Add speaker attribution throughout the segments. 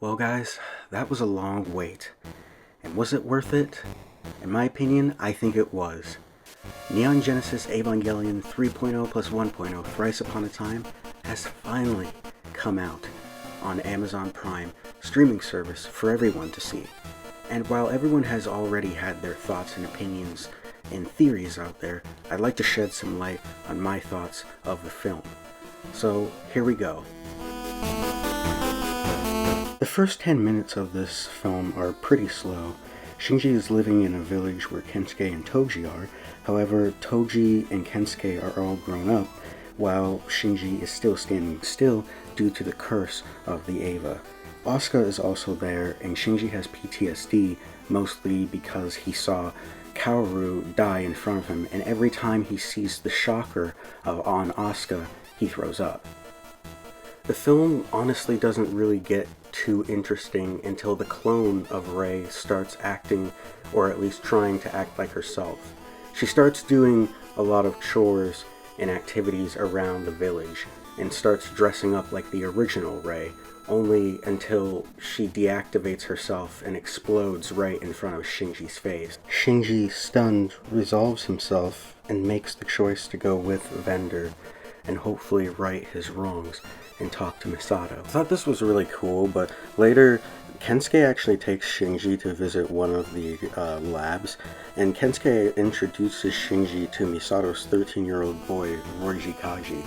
Speaker 1: Well guys, that was a long wait. And was it worth it? In my opinion, I think it was. Neon Genesis Evangelion 3.0 plus 1.0 Thrice Upon a Time has finally come out on Amazon Prime streaming service for everyone to see. And while everyone has already had their thoughts and opinions and theories out there, I'd like to shed some light on my thoughts of the film. So here we go. The first 10 minutes of this film are pretty slow. Shinji is living in a village where Kensuke and Toji are. However, Toji and Kensuke are all grown up, while Shinji is still standing still due to the curse of the Eva. Asuka is also there, and Shinji has PTSD, mostly because he saw Kaoru die in front of him, and every time he sees the shocker on Asuka, he throws up. The film honestly doesn't really get too interesting until the clone of Rei starts acting, or at least trying to act like herself. She starts doing a lot of chores and activities around the village, and starts dressing up like the original Rei, only until she deactivates herself and explodes right in front of Shinji's face. Shinji, stunned, resolves himself and makes the choice to go with Vendor and hopefully right his wrongs and talk to Misato. I thought this was really cool, but later Kensuke actually takes Shinji to visit one of the labs, and Kensuke introduces Shinji to Misato's 13-year-old boy, Roiji Kaji.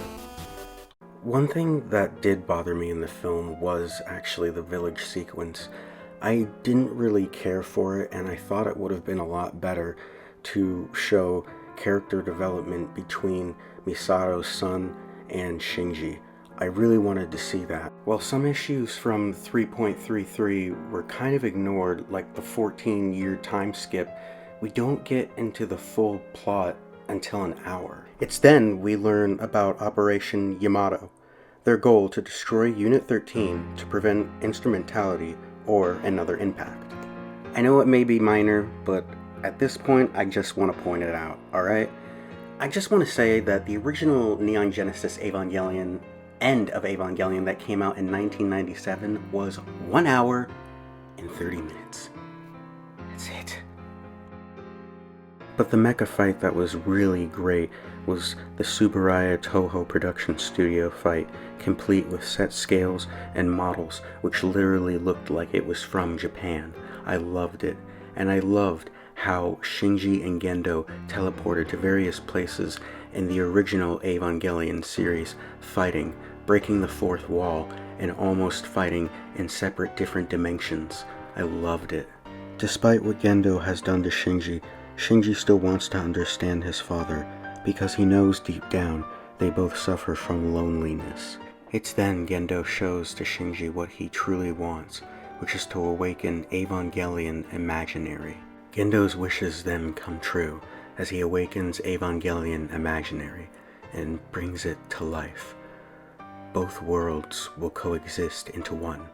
Speaker 1: One thing that did bother me in the film was actually the village sequence. I didn't really care for it, and I thought it would have been a lot better to show character development between Misato's son and Shinji. I really wanted to see that. While some issues from 3.33 were kind of ignored, like the 14-year time skip, we don't get into the full plot until an hour. It's then we learn about Operation Yamato, their goal to destroy Unit 13 to prevent instrumentality or another impact. I know it may be minor, but at this point I just want to point it out, alright? I just want to say that the original Neon Genesis Evangelion end of Evangelion that came out in 1997 was 1 hour and 30 minutes. That's it. But the mecha fight that was really great was the Tsuburaya Toho production studio fight, complete with set scales and models which literally looked like it was from Japan. I loved it, and I loved how Shinji and Gendo teleported to various places in the original Evangelion series, fighting, breaking the fourth wall, and almost fighting in separate different dimensions. I loved it. Despite what Gendo has done to Shinji, Shinji still wants to understand his father, because he knows deep down they both suffer from loneliness. It's then Gendo shows to Shinji what he truly wants, which is to awaken Evangelion Imaginary. Gendo's wishes then come true, as he awakens Evangelion Imaginary and brings it to life. Both worlds will coexist into one,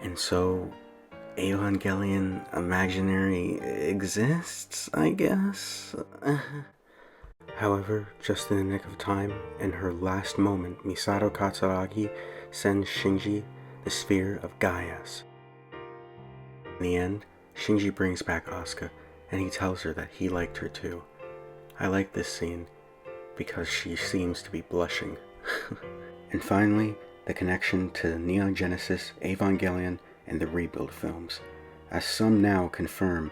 Speaker 1: and so Evangelion Imaginary exists, I guess? However, just in the nick of time, in her last moment, Misato Katsuragi sends Shinji the Sphere of Gaias. In the end, Shinji brings back Asuka, and he tells her that he liked her too. I like this scene because she seems to be blushing. And finally, the connection to Neon Genesis, Evangelion, and the Rebuild films, as some now confirm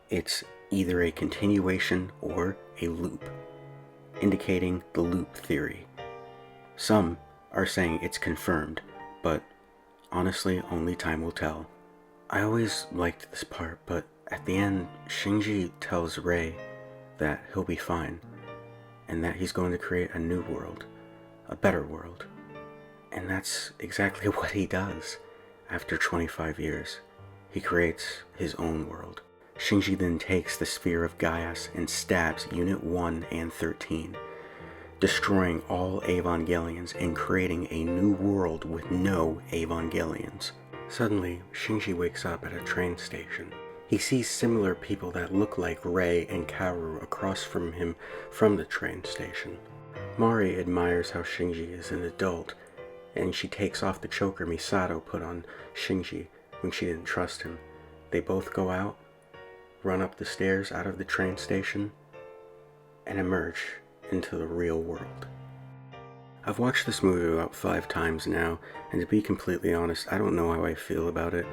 Speaker 1: it's either a continuation or a loop, indicating the loop theory. Some are saying it's confirmed, but honestly, only time will tell. I always liked this part, but at the end, Shinji tells Rei that he'll be fine, and that he's going to create a new world, a better world. And that's exactly what he does. After 25 years, he creates his own world. Shinji then takes the Sphere of Gaias and stabs Unit 1 and 13, destroying all Evangelions and creating a new world with no Evangelions. Suddenly, Shinji wakes up at a train station. He sees similar people that look like Rei and Kaoru across from him from the train station. Mari admires how Shinji is an adult, and she takes off the choker Misato put on Shinji when she didn't trust him. They both go out, run up the stairs out of the train station, and emerge into the real world. I've watched this movie about 5 times now, and to be completely honest, I don't know how I feel about it.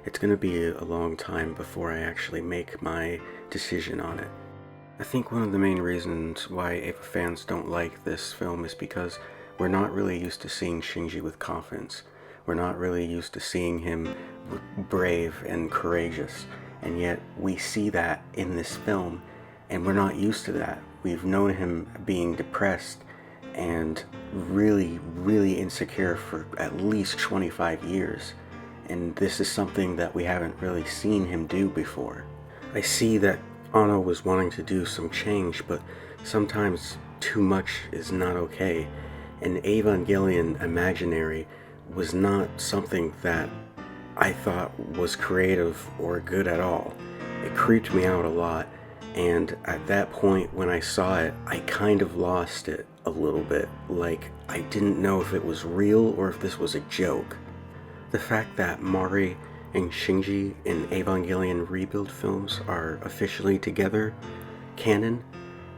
Speaker 1: It's going to be a long time before I actually make my decision on it. I think one of the main reasons why Eva fans don't like this film is because we're not really used to seeing Shinji with confidence. We're not really used to seeing him brave and courageous, and yet we see that in this film, and we're not used to that. We've known him being depressed and really, really insecure for at least 25 years, and this is something that we haven't really seen him do before. I see that Anno was wanting to do some change, but sometimes too much is not okay, and Evangelion Imaginary was not something that I thought was creative or good at all. It creeped me out a lot, and at that point when I saw it, I kind of lost it a little bit. Like, I didn't know if it was real or if this was a joke. The fact that Mari and Shinji in Evangelion Rebuild films are officially together, canon,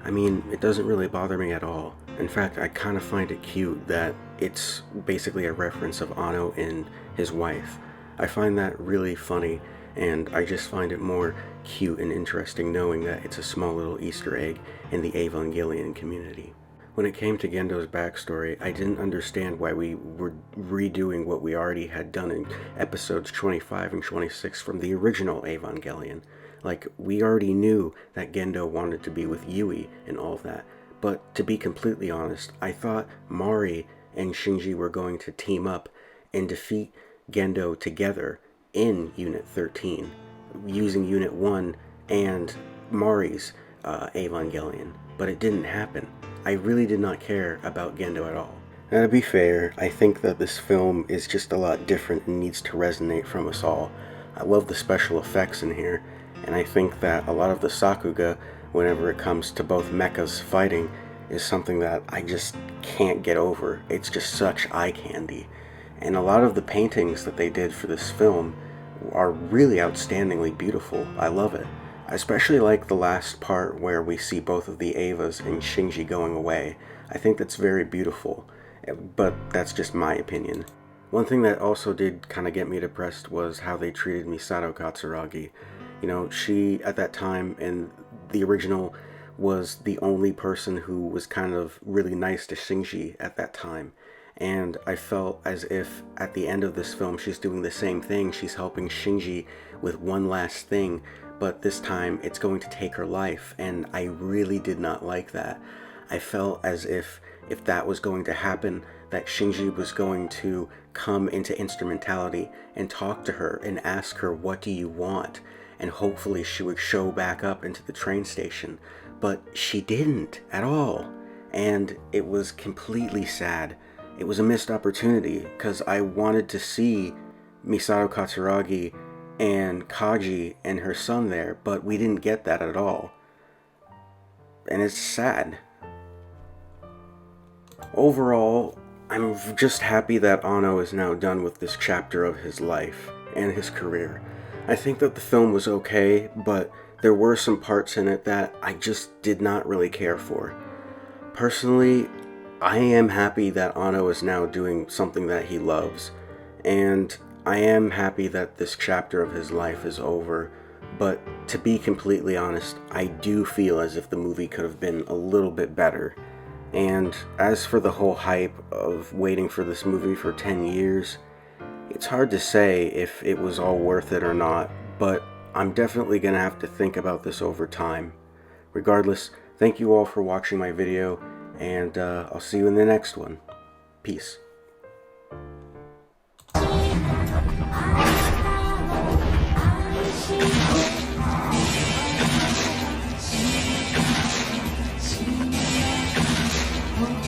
Speaker 1: I mean, it doesn't really bother me at all. In fact, I kind of find it cute that it's basically a reference of Anno and his wife. I find that really funny, and I just find it more cute and interesting knowing that it's a small little Easter egg in the Evangelion community. When it came to Gendo's backstory, I didn't understand why we were redoing what we already had done in episodes 25 and 26 from the original Evangelion. Like, we already knew that Gendo wanted to be with Yui and all of that, but to be completely honest, I thought Mari and Shinji were going to team up and defeat Gendo together in Unit 13, using Unit 1 and Mari's Evangelion, but it didn't happen. I really did not care about Gendo at all. Now, to be fair, I think that this film is just a lot different and needs to resonate from us all. I love the special effects in here, and I think that a lot of the Sakuga, whenever it comes to both mechas fighting, is something that I just can't get over. It's just such eye candy. And a lot of the paintings that they did for this film are really outstandingly beautiful. I love it. I especially like the last part where we see both of the Evas and Shinji going away. I think that's very beautiful, but that's just my opinion. One thing that also did kind of get me depressed was how they treated Misato Katsuragi. You know, she, at that time, in the original, was the only person who was kind of really nice to Shinji at that time. And I felt as if at the end of this film she's doing the same thing. She's helping Shinji with one last thing, but this time it's going to take her life, and I really did not like that. I felt as if that was going to happen, that Shinji was going to come into instrumentality and talk to her and ask her, what do you want? And hopefully she would show back up into the train station. But she didn't at all. And it was completely sad. It was a missed opportunity, because I wanted to see Misato Katsuragi and Kaji and her son there, but we didn't get that at all. And it's sad. Overall, I'm just happy that Anno is now done with this chapter of his life and his career. I think that the film was okay, but there were some parts in it that I just did not really care for. Personally, I am happy that Anno is now doing something that he loves, and I am happy that this chapter of his life is over, but to be completely honest, I do feel as if the movie could have been a little bit better. And as for the whole hype of waiting for this movie for 10 years, it's hard to say if it was all worth it or not, but I'm definitely gonna have to think about this over time. Regardless, thank you all for watching my video, and I'll see you in the next one. Peace.